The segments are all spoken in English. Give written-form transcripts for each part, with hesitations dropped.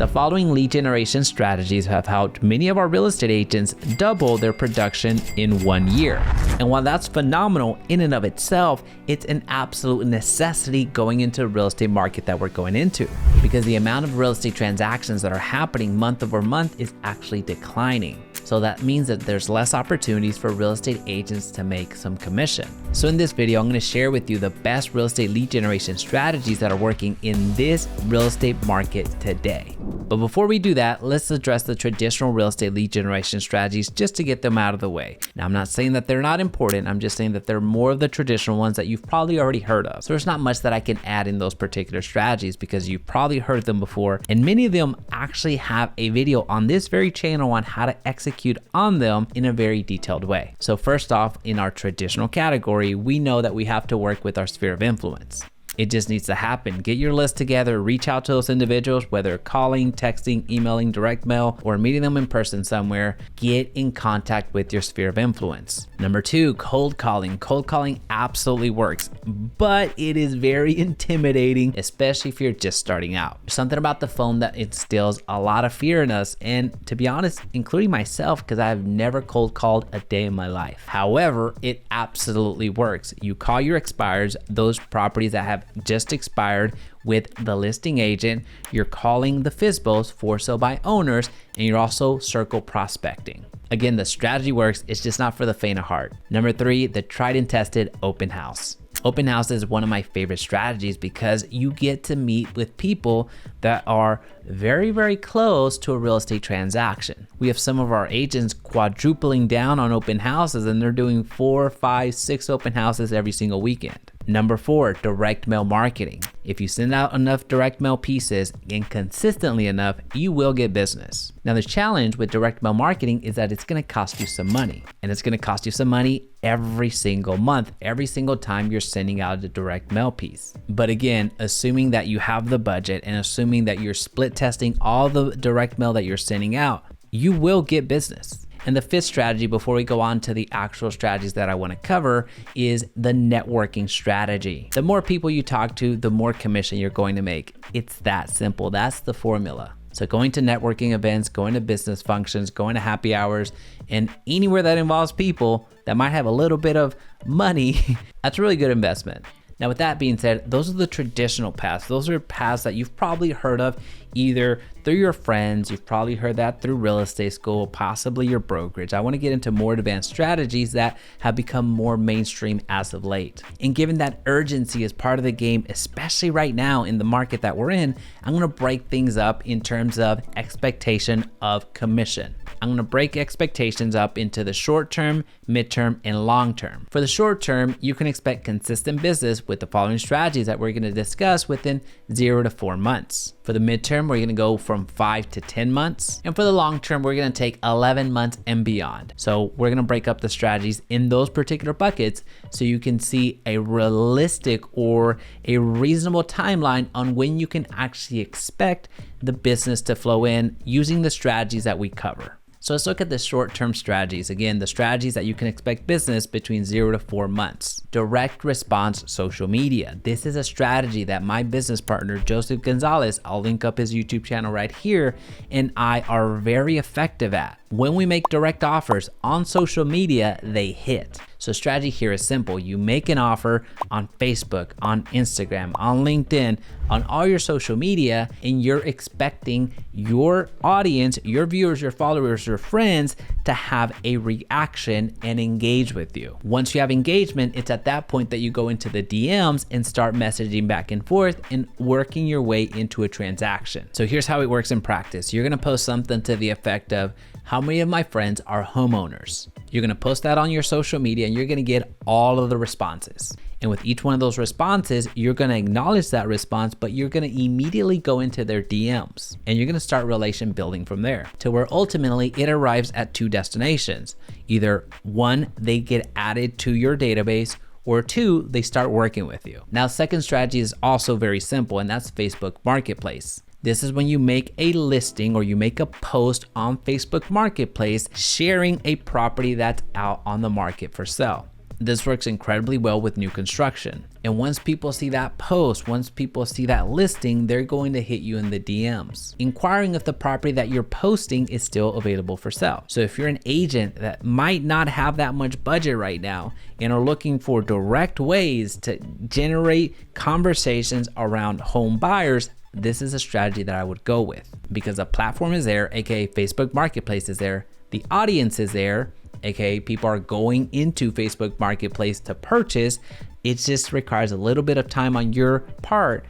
The following lead generation strategies have helped many of our real estate agents double their production in 1 year. And while that's phenomenal in and of itself, it's an absolute necessity going into the real estate market that we're going into, because the amount of real estate transactions that are happening month over month is actually declining. So that means that there's less opportunities for real estate agents to make some commission. So in this video, I'm going to share with you the best real estate lead generation strategies that are working in this real estate market today. But before we do that, let's address the traditional real estate lead generation strategies just to get them out of the way. Now, I'm not saying that they're not important. I'm just saying that they're more of the traditional ones that you've probably already heard of. So there's not much that I can add in those particular strategies because you've probably heard them before. And many of them actually have a video on this very channel on how to execute on them in a very detailed way. So first off, in our traditional category, we know that we have to work with our sphere of influence. It just needs to happen. Get your list together, reach out to those individuals, whether calling, texting, emailing, direct mail, or meeting them in person somewhere. Get in contact with your sphere of influence. Number 2, cold calling. Cold calling absolutely works, but it is very intimidating, especially if you're just starting out. There's something about the phone that instills a lot of fear in us, and to be honest, including myself, because I've never cold called a day in my life. However, it absolutely works. You call your expires, those properties that have just expired, with the listing agent. You're calling the FSBOs, for sale by owners, and you're also circle prospecting. Again, the strategy works. It's just not for the faint of heart. Number 3, the tried and tested open house. Open house is one of my favorite strategies because you get to meet with people that are very, very close to a real estate transaction. We have some of our agents quadrupling down on open houses, and they're doing 4, 5, 6 open houses every single weekend. Number 4, direct mail marketing. If you send out enough direct mail pieces and consistently enough, you will get business. Now, the challenge with direct mail marketing is that it's going to cost you some money, and it's going to cost you some money every single month, every single time you're sending out a direct mail piece. But again, assuming that you have the budget and assuming that you're split testing all the direct mail that you're sending out, you will get business. And the 5th strategy, before we go on to the actual strategies that I want to cover, is the networking strategy. The more people you talk to, the more commission you're going to make. It's that simple. That's the formula. So going to networking events, going to business functions, going to happy hours, and anywhere that involves people that might have a little bit of money, that's a really good investment. Now, with that being said, those are the traditional paths. Those are paths that you've probably heard of either through your friends, you've probably heard that through real estate school, possibly your brokerage. I want to get into more advanced strategies that have become more mainstream as of late. And given that urgency is part of the game, especially right now in the market that we're in, I'm going to break things up in terms of expectation of commission. I'm going to break expectations up into the short term, midterm, and long term. For the short term, you can expect consistent business with the following strategies that we're going to discuss within 0 to 4 months. For the midterm, we're going to go from 5 to 10 months. And for the long term, we're going to take 11 months and beyond. So we're going to break up the strategies in those particular buckets so you can see a realistic or a reasonable timeline on when you can actually expect the business to flow in using the strategies that we cover. So let's look at the short-term strategies. Again, the strategies that you can expect business between 0 to 4 months. Direct response social media. This is a strategy that my business partner, Joseph Gonzalez, I'll link up his YouTube channel right here, and I are very effective at. When we make direct offers on social media, they hit. So strategy here is simple. You make an offer on Facebook, on Instagram, on LinkedIn, on all your social media, and you're expecting your audience, your viewers, your followers, your friends to have a reaction and engage with you. Once you have engagement, it's at that point that you go into the DMs and start messaging back and forth and working your way into a transaction. So here's how it works in practice. You're gonna post something to the effect of, how many of my friends are homeowners? You're gonna post that on your social media and you're gonna get all of the responses. And with each one of those responses, you're gonna acknowledge that response, but you're gonna immediately go into their DMs and you're gonna start relation building from there to where ultimately it arrives at 2 destinations. Either 1, they get added to your database, or 2, they start working with you. Now, second strategy is also very simple, and that's Facebook Marketplace. This is when you make a listing or you make a post on Facebook Marketplace sharing a property that's out on the market for sale. This works incredibly well with new construction. And once people see that post, once people see that listing, they're going to hit you in the DMs, inquiring if the property that you're posting is still available for sale. So if you're an agent that might not have that much budget right now and are looking for direct ways to generate conversations around home buyers, this is a strategy that I would go with, because the platform is there, aka Facebook Marketplace is there, the audience is there, aka people are going into Facebook Marketplace to purchase. It just requires a little bit of time on your part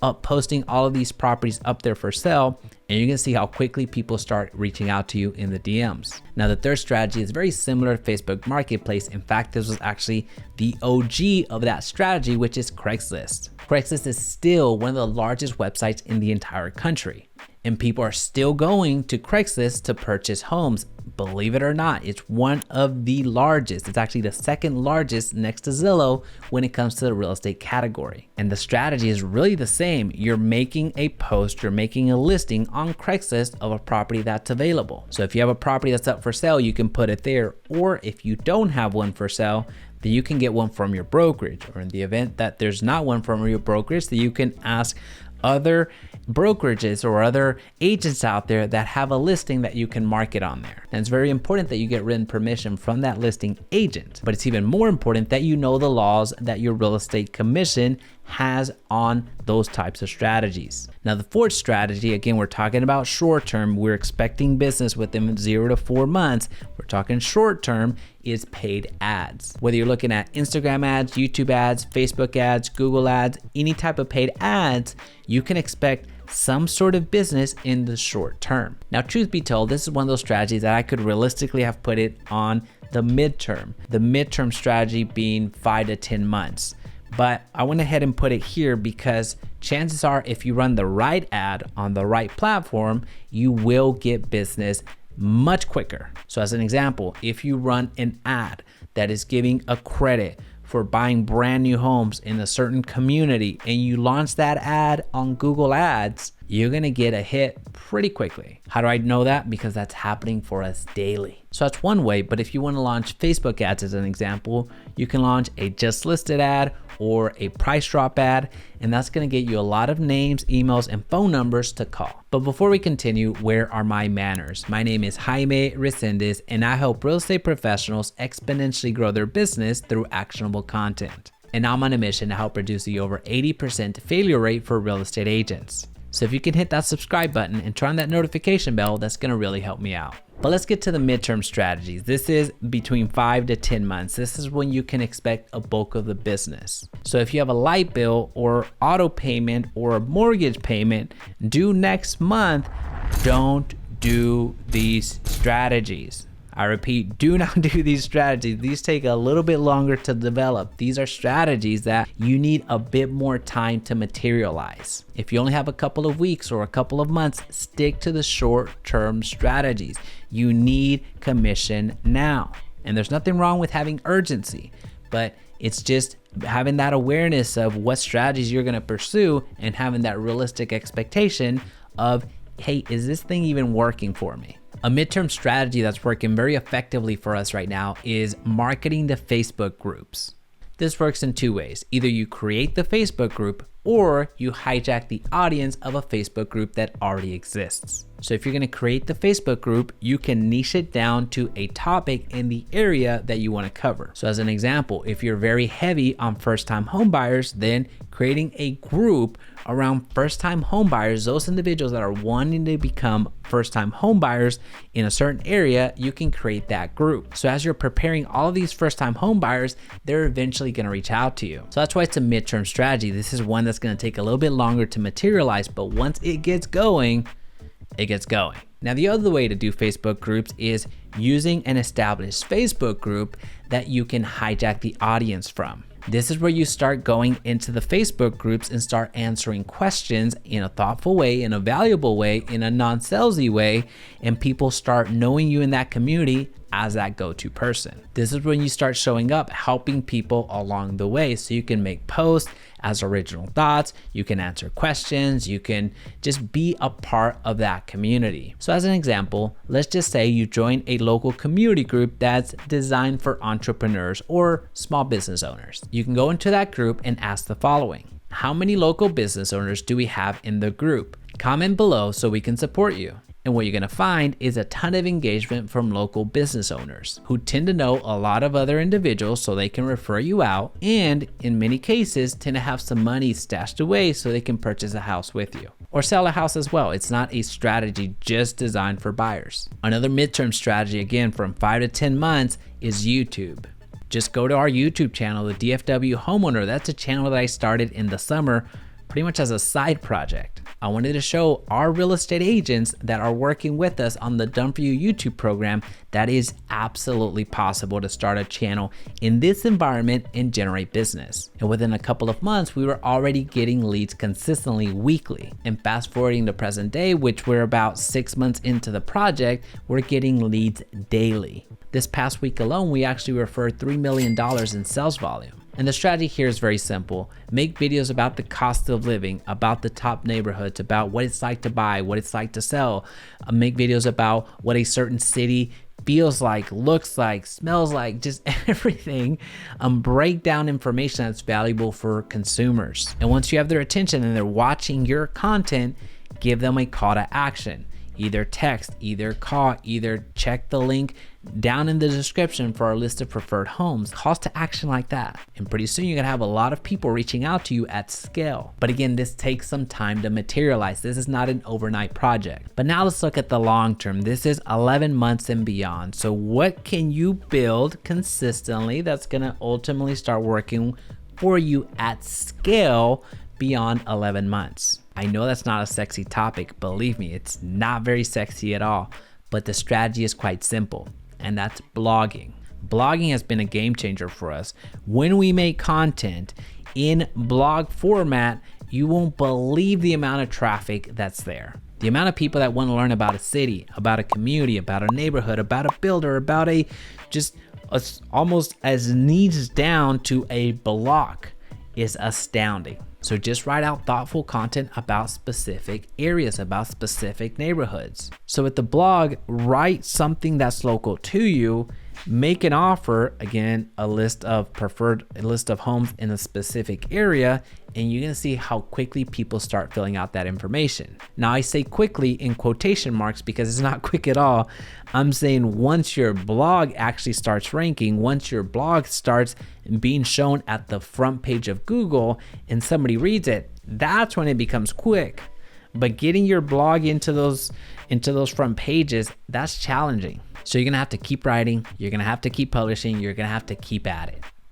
of posting all of these properties up there for sale, and you can see how quickly people start reaching out to you in the DMs. Now, the third strategy is very similar to Facebook Marketplace. In fact, this was actually the OG of that strategy, which is Craigslist. Craigslist is still one of the largest websites in the entire country, and people are still going to Craigslist to purchase homes. Believe it or not, it's one of the largest. It's actually the second largest next to Zillow when it comes to the real estate category. And the strategy is really the same. You're making a post, you're making a listing on Craigslist of a property that's available. So if you have a property that's up for sale, you can put it there. Or if you don't have one for sale, then you can get one from your brokerage. Or in the event that there's not one from your brokerage, then you can ask other brokerages or other agents out there that have a listing that you can market on there. And it's very important that you get written permission from that listing agent, but it's even more important that you know the laws that your real estate commission has on those types of strategies. Now, the fourth strategy, again, we're talking about short term. We're expecting business within 0 to 4 months. We're talking short term is paid ads. Whether you're looking at Instagram ads, YouTube ads, Facebook ads, Google ads, any type of paid ads, you can expect some sort of business in the short term. Now, truth be told, this is one of those strategies that I could realistically have put it on the midterm strategy being 5 to 10 months. But I went ahead and put it here because chances are if you run the right ad on the right platform, you will get business much quicker. So as an example, if you run an ad that is giving a credit for buying brand new homes in a certain community and you launch that ad on Google Ads, you're gonna get a hit pretty quickly. How do I know that? Because that's happening for us daily. So that's one way, but if you wanna launch Facebook ads as an example, you can launch a just listed ad or a price drop ad, and that's gonna get you a lot of names, emails, and phone numbers to call. But before we continue, where are my manners? My name is Jaime Resendiz, and I help real estate professionals exponentially grow their business through actionable content. And I'm on a mission to help reduce the over 80% failure rate for real estate agents. So if you can hit that subscribe button and turn on that notification bell, that's gonna really help me out. But let's get to the midterm strategies. This is between 5 to 10 months. This is when you can expect a bulk of the business. So if you have a light bill or auto payment or a mortgage payment due next month, don't do these strategies. I repeat, do not do these strategies. These take a little bit longer to develop. These are strategies that you need a bit more time to materialize. If you only have a couple of weeks or a couple of months, stick to the short-term strategies. You need commission now. And there's nothing wrong with having urgency, but it's just having that awareness of what strategies you're gonna pursue and having that realistic expectation of, hey, is this thing even working for me? A midterm strategy that's working very effectively for us right now is marketing to Facebook groups. This works in two ways. Either you create the Facebook group or you hijack the audience of a Facebook group that already exists. So if you're gonna create the Facebook group, you can niche it down to a topic in the area that you wanna cover. So as an example, if you're very heavy on first-time home buyers, then creating a group around first-time home buyers, those individuals that are wanting to become first-time home buyers in a certain area, you can create that group. So as you're preparing all of these first-time home buyers, they're eventually gonna reach out to you. So that's why it's a midterm strategy. This is one that's gonna take a little bit longer to materialize, but once it gets going, it gets going. Now, the other way to do Facebook groups is using an established Facebook group that you can hijack the audience from. This is where you start going into the Facebook groups and start answering questions in a thoughtful way, in a valuable way, in a non-salesy way, and people start knowing you in that community as that go-to person. This is when you start showing up, helping people along the way, so you can make posts, as original thoughts. You can answer questions. You can just be a part of that community. So as an example, let's just say you join a local community group that's designed for entrepreneurs or small business owners. You can go into that group and ask the following: how many local business owners do we have in the group? Comment below so we can support you. And what you're gonna find is a ton of engagement from local business owners who tend to know a lot of other individuals so they can refer you out, and in many cases tend to have some money stashed away so they can purchase a house with you or sell a house as well. It's not a strategy just designed for buyers. Another midterm strategy, again, from 5 to 10 months is YouTube. Just go to our YouTube channel, the DFW Homeowner. That's a channel that I started in the summer pretty much as a side project. I wanted to show our real estate agents that are working with us on the Done For You YouTube program that is absolutely possible to start a channel in this environment and generate business. And within a couple of months, we were already getting leads consistently weekly. And fast forwarding to present day, which we're about 6 months into the project, we're getting leads daily. This past week alone, we actually referred $3 million in sales volume. And the strategy here is very simple. Make videos about the cost of living, about the top neighborhoods, about what it's like to buy, what it's like to sell. Make videos about what a certain city feels like, looks like, smells like, just everything. Break down information that's valuable for consumers. And once you have their attention and they're watching your content, give them a call to action. Either text, either call, either check the link down in the description for our list of preferred homes. Calls to action like that. And pretty soon you're gonna have a lot of people reaching out to you at scale. But again, this takes some time to materialize. This is not an overnight project. But now let's look at the long term. This is 11 months and beyond. So what can you build consistently that's gonna ultimately start working for you at scale beyond 11 months? I know that's not a sexy topic. Believe me, it's not very sexy at all. But the strategy is quite simple, and that's blogging. Blogging has been a game changer for us. When we make content in blog format, you won't believe the amount of traffic that's there. The amount of people that want to learn about a city, about a community, about a neighborhood, about a builder, about a just almost as niche down to a block is astounding. So just write out thoughtful content about specific areas, about specific neighborhoods. So with the blog, write something that's local to you, make an offer, again, a list of homes in a specific area, and you're gonna see how quickly people start filling out that information. Now I say quickly in quotation marks because it's not quick at all. I'm saying once your blog actually starts ranking, once your blog starts being shown at the front page of Google and somebody reads it, that's when it becomes quick. But getting your blog into those front pages, that's challenging. So you're gonna have to keep writing, you're gonna have to keep publishing, you're gonna have to keep at it.